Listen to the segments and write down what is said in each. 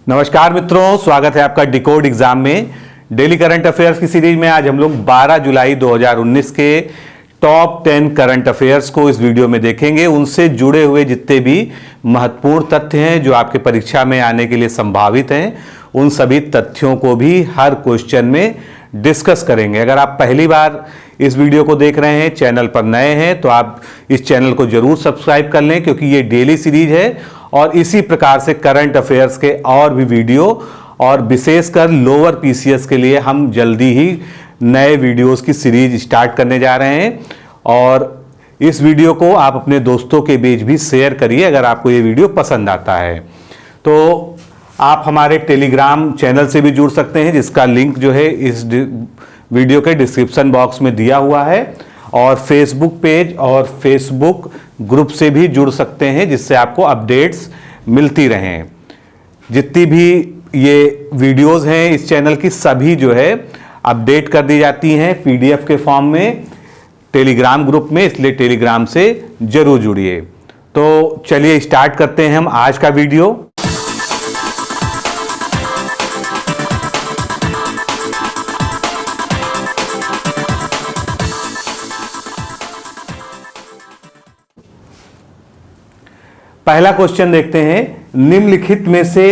नमस्कार मित्रों, स्वागत है आपका डिकोड एग्जाम में। डेली करंट अफेयर्स की सीरीज में आज हम लोग 12 जुलाई 2019 के टॉप 10 करंट अफेयर्स को इस वीडियो में देखेंगे। उनसे जुड़े हुए जितने भी महत्वपूर्ण तथ्य हैं जो आपके परीक्षा में आने के लिए संभावित हैं, उन सभी तथ्यों को भी हर क्वेश्चन में डिस्कस करेंगे। अगर आप पहली बार इस वीडियो को देख रहे हैं, चैनल पर नए हैं, तो आप इस चैनल को जरूर सब्सक्राइब कर लें, क्योंकि ये डेली सीरीज है और इसी प्रकार से करंट अफेयर्स के और भी वीडियो और विशेषकर लोअर पीसीएस के लिए हम जल्दी ही नए वीडियोस की सीरीज स्टार्ट करने जा रहे हैं। और इस वीडियो को आप अपने दोस्तों के बीच भी शेयर करिए अगर आपको ये वीडियो पसंद आता है। तो आप हमारे टेलीग्राम चैनल से भी जुड़ सकते हैं, जिसका लिंक जो है इस वीडियो के डिस्क्रिप्शन बॉक्स में दिया हुआ है, और फेसबुक पेज और फेसबुक ग्रुप से भी जुड़ सकते हैं, जिससे आपको अपडेट्स मिलती रहें। जितनी भी ये वीडियोस हैं इस चैनल की, सभी जो है अपडेट कर दी जाती हैं पीडीएफ के फॉर्म में टेलीग्राम ग्रुप में, इसलिए टेलीग्राम से जरूर जुड़िए। तो चलिए स्टार्ट करते हैं हम आज का वीडियो। पहला क्वेश्चन देखते हैं, निम्नलिखित में से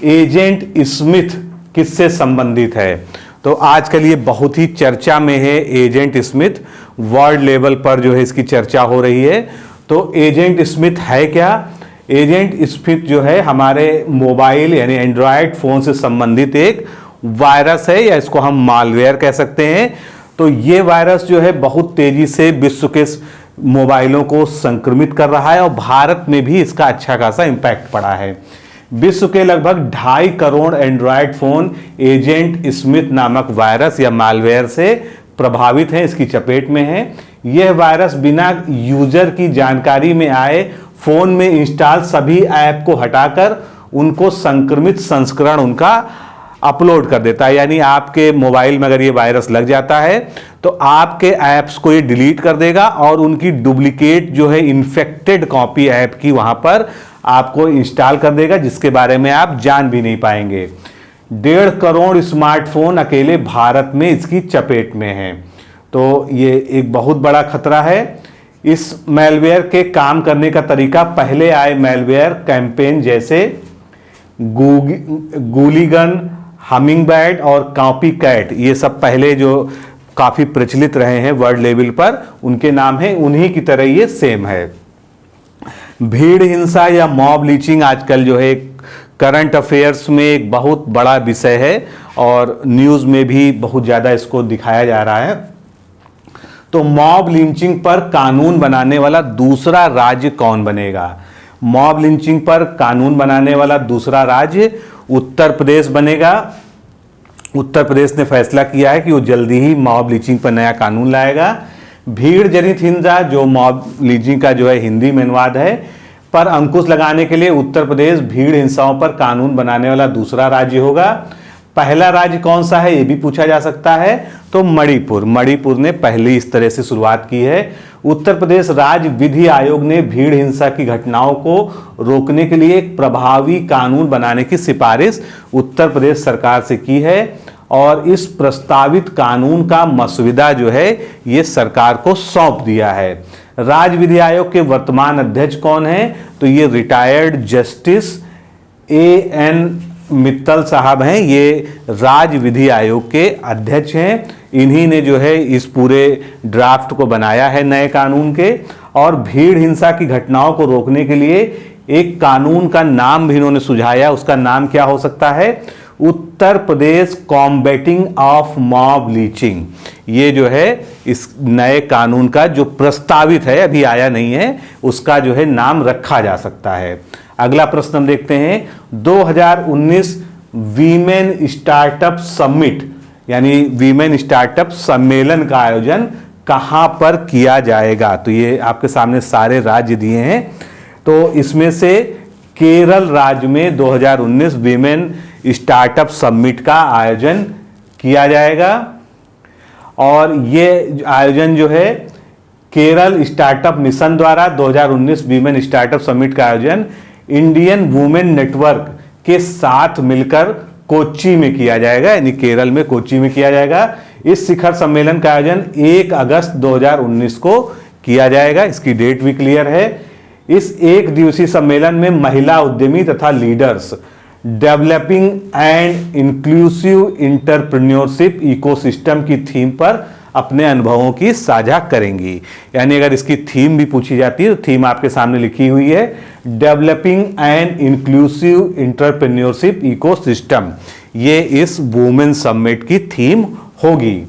एजेंट स्मिथ किससे संबंधित है? तो आजकल ये बहुत ही चर्चा में है एजेंट स्मिथ, वर्ल्ड लेवल पर जो है इसकी चर्चा हो रही है। तो एजेंट स्मिथ है क्या? एजेंट स्मिथ जो है हमारे मोबाइल यानी एंड्रॉयड फोन से संबंधित एक वायरस है, या इसको हम मालवेयर कह सकते हैं। तो ये वायरस जो है बहुत तेजी से विश्व के मोबाइलों को संक्रमित कर रहा है, और भारत में भी इसका अच्छा खासा इंपैक्ट पड़ा है। विश्व के लगभग 2.5 crore Android phone agent Smith नामक वायरस या मालवेयर से प्रभावित हैं, इसकी चपेट में है। यह वायरस बिना यूजर की जानकारी में आए फोन में इंस्टॉल सभी ऐप को हटाकर उनको संक्रमित संस्करण उनका अपलोड कर देता है। यानी आपके मोबाइल में अगर ये वायरस लग जाता है तो आपके ऐप्स को ये डिलीट कर देगा और उनकी डुप्लीकेट जो है इन्फेक्टेड कॉपी ऐप की वहां पर आपको इंस्टॉल कर देगा, जिसके बारे में आप जान भी नहीं पाएंगे। 1.5 करोड़ स्मार्टफोन अकेले भारत में इसकी चपेट में हैं। तो ये एक बहुत बड़ा खतरा है। इस मैलवेयर के काम करने का तरीका पहले आए मैलवेयर कैंपेन जैसे गूलीगन, हमिंगबर्ड और कॉपी कैट, ये सब पहले जो काफी प्रचलित रहे हैं वर्ल्ड लेवल पर, उनके नाम है, उन्हीं की तरह ये सेम है। भीड़ हिंसा या मॉब लीचिंग आजकल जो है करंट अफेयर्स में एक बहुत बड़ा विषय है और न्यूज में भी बहुत ज्यादा इसको दिखाया जा रहा है। तो मॉब लिंचिंग पर कानून बनाने वाला दूसरा राज्य कौन बनेगा? मॉब लिंचिंग पर कानून बनाने वाला दूसरा राज्य उत्तर प्रदेश बनेगा। उत्तर प्रदेश ने फैसला किया है कि वो जल्दी ही मॉब लिंचिंग पर नया कानून लाएगा। भीड़ जनित हिंसा, जो मॉब लिंचिंग का जो है हिंदी में अनुवाद है, पर अंकुश लगाने के लिए उत्तर प्रदेश भीड़ हिंसाओं पर कानून बनाने वाला दूसरा राज्य होगा। पहला राज्य कौन सा है ये भी पूछा जा सकता है। तो मणिपुर ने पहले इस तरह से शुरुआत की है। उत्तर प्रदेश राज्य विधि आयोग ने भीड़ हिंसा की घटनाओं को रोकने के लिए एक प्रभावी कानून बनाने की सिफारिश उत्तर प्रदेश सरकार से की है, और इस प्रस्तावित कानून का मसौदा जो है ये सरकार को सौंप दिया है। राज्य विधि आयोग के वर्तमान अध्यक्ष कौन है? तो ये रिटायर्ड जस्टिस AN मित्तल साहब हैं, ये राज्य विधि आयोग के अध्यक्ष हैं। इन्हीं ने जो है इस पूरे ड्राफ्ट को बनाया है नए कानून के, और भीड़ हिंसा की घटनाओं को रोकने के लिए एक कानून का नाम भी इन्होंने सुझाया। उसका नाम क्या हो सकता है? Uttar Pradesh combating of mob leaching. ये जो है इस नए कानून का जो प्रस्तावित है, अभी आया नहीं है, उसका जो है नाम रखा जा सकता है। अगला प्रश्न हम देखते हैं, 2019 वीमेन स्टार्टअप समिट यानी वीमेन स्टार्टअप सम्मेलन का आयोजन कहां पर किया जाएगा? तो ये आपके सामने सारे राज्य दिए हैं। तो इसमें से केरल राज्य में 2019 वीमेन स्टार्टअप समिट का आयोजन किया जाएगा, और ये आयोजन जो है केरल स्टार्टअप मिशन द्वारा 2019 वीमेन स्टार्टअप समिट का आयोजन इंडियन वुमेन नेटवर्क के साथ मिलकर कोच्चि में किया जाएगा, यानी केरल में कोच्चि में किया जाएगा। इस शिखर सम्मेलन का आयोजन 1 अगस्त 2019 को किया जाएगा, इसकी डेट भी क्लियर है। इस एक दिवसीय सम्मेलन में महिला उद्यमी तथा leaders developing and inclusive entrepreneurship ecosystem की थीम पर अपने अनुभवों की साझा करेंगी। यानी अगर इसकी थीम भी पूछी जाती है तो थीम आपके सामने लिखी हुई है, developing and inclusive entrepreneurship ecosystem. ये इस वुमेन समिट की थीम होगी।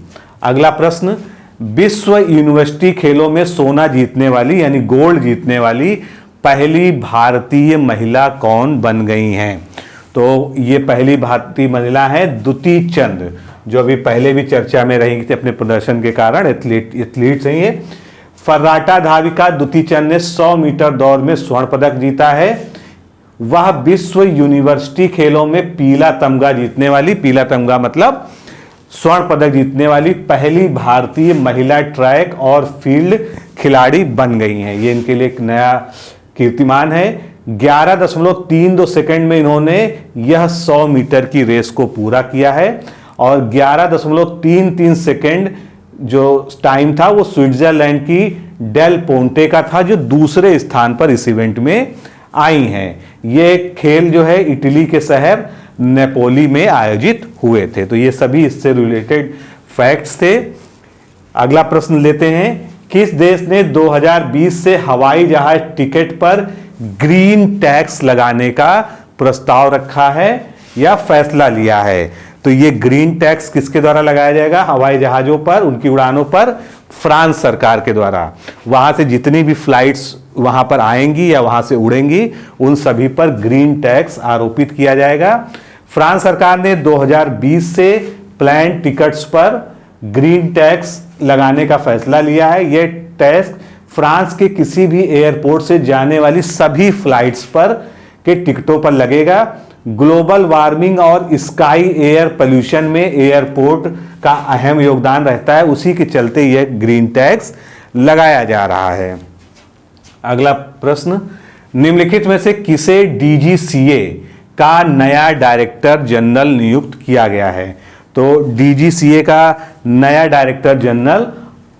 अगला प्रश्न, विश्व यूनिवर्सिटी खेलों में सोना जीतने वाली यानी गोल्ड जीतने वाली पहली भारतीय महिला कौन बन गई हैं? तो ये पहली भारतीय महिला है द्युति चंद, जो अभी पहले भी चर्चा में रही थी अपने प्रदर्शन के कारण, एथलीट हैं ये। फर्राटा धाविका द्युति चंद ने 100 मीटर दौड़ में स्वर्ण पदक जीता है। वह विश्व यूनिवर्सिटी खेलों में पीला तमगा जीतने वाली, पीला तमगा मतलब स्वर्ण पदक जीतने वाली पहली भारतीय महिला ट्रैक और फील्ड खिलाड़ी बन गई हैं। ये इनके लिए एक नया कीर्तिमान है। 11.32 सेकंड में इन्होंने यह 100 मीटर की रेस को पूरा किया है और 11.33 सेकंड जो टाइम था वो स्विट्जरलैंड की डेल पोंटे का था, जो दूसरे स्थान पर इस इवेंट में आई हैं। ये खेल जो है इटली के शहर नेपोली में आयोजित हुए थे। तो ये सभी इससे रिलेटेड फैक्ट्स थे। अगला प्रश्न लेते हैं, किस देश ने 2020 से हवाई जहाज टिकट पर ग्रीन टैक्स लगाने का प्रस्ताव रखा है या फैसला लिया है? तो ये ग्रीन टैक्स किसके द्वारा लगाया जाएगा? हवाई जहाजों पर, उनकी उड़ानों पर फ्रांस सरकार के द्वारा। वहां से जितनी भी फ्लाइट्स वहां पर आएंगी या वहां से उड़ेंगी उन सभी पर ग्रीन टैक्स आरोपित किया जाएगा। फ्रांस सरकार ने 2020 से प्लेन टिकट्स पर ग्रीन टैक्स लगाने का फैसला लिया है। यह टैक्स फ्रांस के किसी भी एयरपोर्ट से जाने वाली सभी फ्लाइट्स पर के टिकटों पर लगेगा। ग्लोबल वार्मिंग और स्काई एयर पोल्यूशन में एयरपोर्ट का अहम योगदान रहता है, उसी के चलते यह ग्रीन टैक्स लगाया जा रहा है। अगला प्रश्न, निम्नलिखित में से किसे डीजीसीए का नया डायरेक्टर जनरल नियुक्त किया गया है? तो डीजीसीए का नया डायरेक्टर जनरल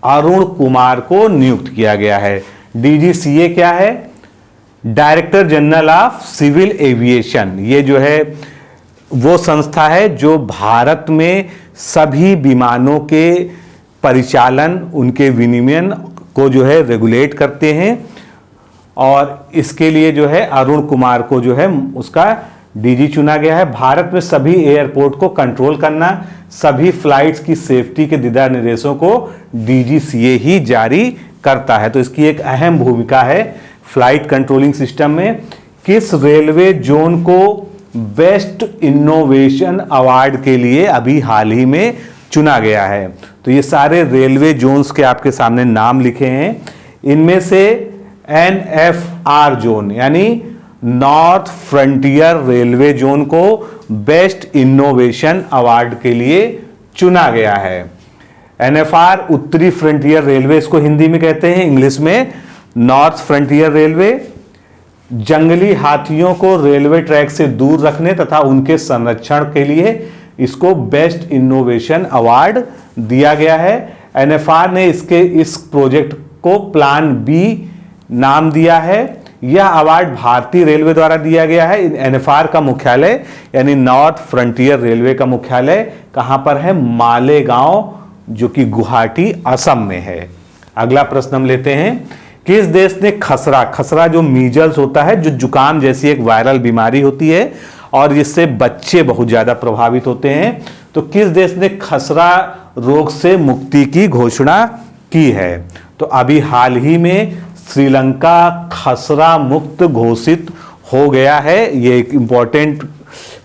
अरुण कुमार को नियुक्त किया गया है। डीजीसीए क्या है? Director general of civil aviation. ये जो है वो संस्था है जो भारत में सभी विमानों के परिचालन, उनके विनियमन को जो है रेगुलेट करते हैं और इसके लिए जो है अरुण कुमार को जो है उसका डीजी चुना गया है। भारत में सभी एयरपोर्ट को कंट्रोल करना, सभी फ्लाइट्स की सेफ्टी के दिशा निर्देशों को डीजीसीए ही जारी करता है। तो इसकी एक अहम भूमिका है फ्लाइट कंट्रोलिंग सिस्टम में। किस रेलवे जोन को बेस्ट इनोवेशन अवार्ड के लिए अभी हाल ही में चुना गया है? तो ये सारे रेलवे जोन्स के आपके सामने नाम लिखे हैं। इनमें से NFR जोन यानी नॉर्थ फ्रंटियर रेलवे जोन को बेस्ट इनोवेशन अवार्ड के लिए चुना गया है। NFR उत्तरी फ्रंटियर रेलवे इसको हिंदी में कहते हैं, इंग्लिश में नॉर्थ फ्रंटियर रेलवे जंगली हाथियों को रेलवे ट्रैक से दूर रखने तथा उनके संरक्षण के लिए इसको बेस्ट इनोवेशन अवार्ड दिया गया है। NFR ने इस प्रोजेक्ट को प्लान बी नाम दिया है। यह अवार्ड भारतीय रेलवे द्वारा दिया गया है। NFR का मुख्यालय यानी नॉर्थ फ्रंटियर रेलवे का मुख्यालय कहां पर है? मालेगांव, जो कि गुवाहाटी असम में है। अगला प्रश्न हम लेते हैं, किस देश ने खसरा जो मीजल्स होता है, जो जुकाम जैसी एक वायरल बीमारी होती है और जिससे बच्चे बहुत ज्यादा प्रभावित होते हैं, तो किस देश ने खसरा रोग से मुक्ति की घोषणा की है? तो अभी हाल ही में श्रीलंका खसरा मुक्त घोषित हो गया है। ये एक इंपॉर्टेंट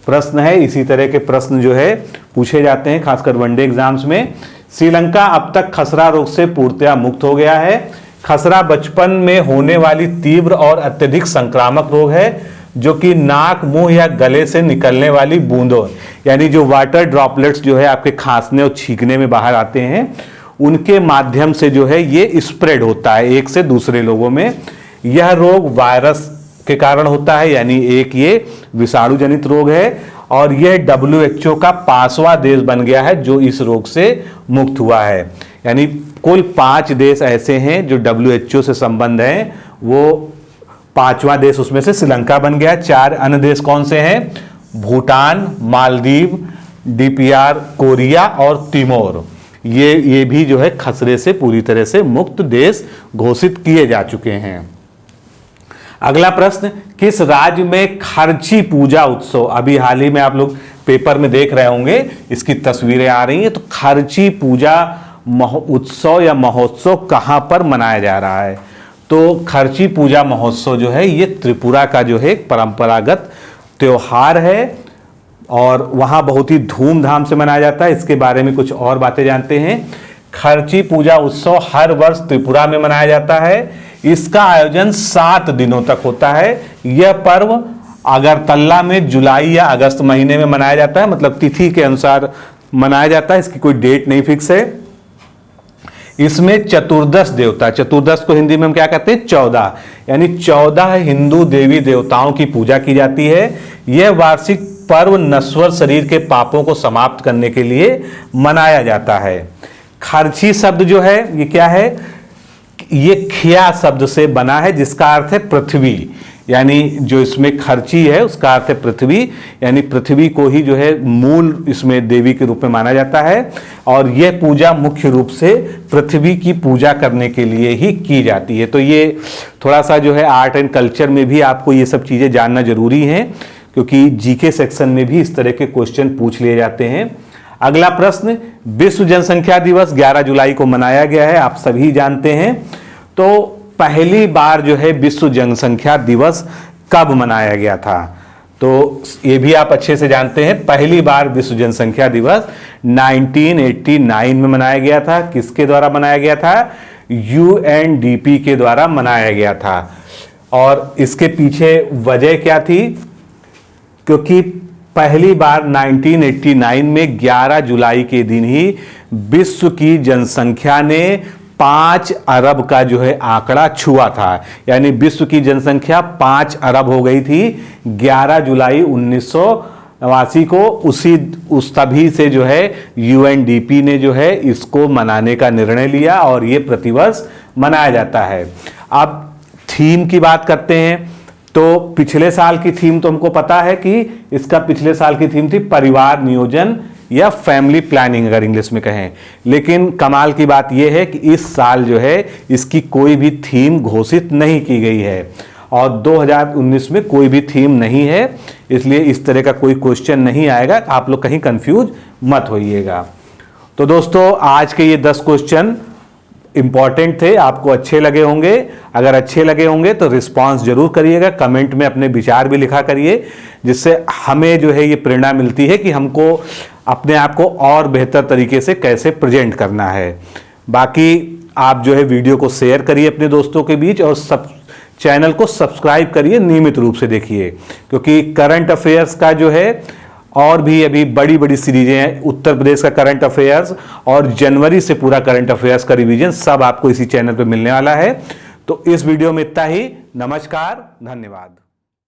प्रश्न है। इसी तरह के प्रश्न जो है पूछे जाते हैं खासकर वनडे एग्जाम्स में। श्रीलंका अब तक खसरा रोग से पूर्णतया मुक्त हो गया है। खसरा बचपन में होने वाली तीव्र और अत्यधिक संक्रामक रोग है जो कि नाक, मुंह या गले से निकलने वाली बूंदों यानी जो वाटर ड्रॉपलेट्स जो है आपके खांसने और छींकने में बाहर आते हैं उनके माध्यम से जो है ये स्प्रेड होता है एक से दूसरे लोगों में। यह रोग वायरस के कारण होता है, यानी एक ये विषाणु जनित रोग है, और यह WHO का 5वां देश बन गया है जो इस रोग से मुक्त हुआ है। यानी कुल 5 देश ऐसे हैं जो WHO से संबंध है, वो 5वां देश उसमें से श्रीलंका बन गया। 4 अन्य देश कौन से हैं? भूटान, मालदीव, DPR, कोरिया और तिमोर। ये भी जो है खसरे से पूरी तरह से मुक्त देश घोषित किए जा चुके हैं। अगला प्रश्न, किस राज्य में खर्ची पूजा उत्सव, अभी हाल ही में आप लोग पेपर में देख रहे होंगे, इसकी तस्वीरें आ रही हैं, तो खर्ची पूजा उत्सव या महोत्सव कहां पर मनाया जा रहा है? तो खर्ची पूजा महोत्सव जो है ये त्रिपुरा का जो है परंपरागत त्योहार है और वहां बहुत ही धूमधाम से मनाया जाता है। इसके बारे में कुछ और बातें जानते हैं। खर्ची पूजा उत्सव हर वर्ष त्रिपुरा में मनाया जाता है। इसका आयोजन 7 दिनों तक होता है। यह पर्व अगरतला में जुलाई या अगस्त महीने में मनाया जाता है, मतलब तिथि के अनुसार मनाया जाता है, इसकी कोई डेट नहीं फिक्स है। इसमें चतुर्दश देवता, चतुर्दश को हिंदी में हम क्या कहते हैं? 14, यानी 14 हिंदू देवी देवताओं की पूजा की जाती है। यह वार्षिक पर्व नश्वर शरीर के पापों को समाप्त करने के लिए मनाया जाता है। खर्ची शब्द जो है ये क्या है? ये खिया शब्द से बना है जिसका अर्थ है पृथ्वी, यानी जो इसमें खर्ची है उसका अर्थ है पृथ्वी, यानी पृथ्वी को ही जो है मूल इसमें देवी के रूप में माना जाता है। और यह पूजा मुख्य रूप से पृथ्वी की पूजा करने के लिए ही की जाती है। तो ये थोड़ा सा जो है आर्ट एंड कल्चर में भी आपको ये सब चीज़ें जानना जरूरी है, क्योंकि जीके सेक्शन में भी इस तरह के क्वेश्चन पूछ लिए जाते हैं। अगला प्रश्न, विश्व जनसंख्या दिवस 11 जुलाई को मनाया गया है, आप सभी जानते हैं। तो पहली बार जो है विश्व जनसंख्या दिवस कब मनाया गया था? तो ये भी आप अच्छे से जानते हैं। पहली बार विश्व जनसंख्या दिवस 1989 में मनाया गया था। किसके द्वारा मनाया गया था? UNDP के द्वारा मनाया गया था। और इसके पीछे वजह क्या थी? क्योंकि पहली बार 1989 में 11 जुलाई के दिन ही विश्व की जनसंख्या ने 5 अरब का जो है आंकड़ा छुआ था, यानी विश्व की जनसंख्या 5 अरब हो गई थी 11 जुलाई 1989 को। उस तभी से जो है UNDP ने जो है इसको मनाने का निर्णय लिया और ये प्रतिवर्ष मनाया जाता है। अब थीम की बात करते हैं, तो पिछले साल की थीम तो हमको पता है कि इसका पिछले साल की थीम थी परिवार नियोजन या फैमिली प्लानिंग अगर इंग्लिश में कहें। लेकिन कमाल की बात यह है कि इस साल जो है इसकी कोई भी थीम घोषित नहीं की गई है और 2019 में कोई भी थीम नहीं है, इसलिए इस तरह का कोई क्वेश्चन नहीं आएगा। आप लोग कहीं कंफ्यूज मत होइएगा। तो दोस्तों आज के ये 10 क्वेश्चन इंपॉर्टेंट थे, आपको अच्छे लगे होंगे। अगर अच्छे लगे होंगे तो रिस्पांस जरूर करिएगा, कमेंट में अपने विचार भी लिखा करिए, जिससे हमें जो है ये प्रेरणा मिलती है कि हमको अपने आप को और बेहतर तरीके से कैसे प्रेजेंट करना है। बाकी आप जो है वीडियो को शेयर करिए अपने दोस्तों के बीच और चैनल को सब्सक्राइब करिए, नियमित रूप से देखिए, क्योंकि करंट अफेयर्स का जो है और भी अभी बड़ी बड़ी सीरीजें हैं। उत्तर प्रदेश का करंट अफेयर्स और जनवरी से पूरा करंट अफेयर्स का रिवीजन सब आपको इसी चैनल पर मिलने वाला है। तो इस वीडियो में इतना ही। नमस्कार, धन्यवाद।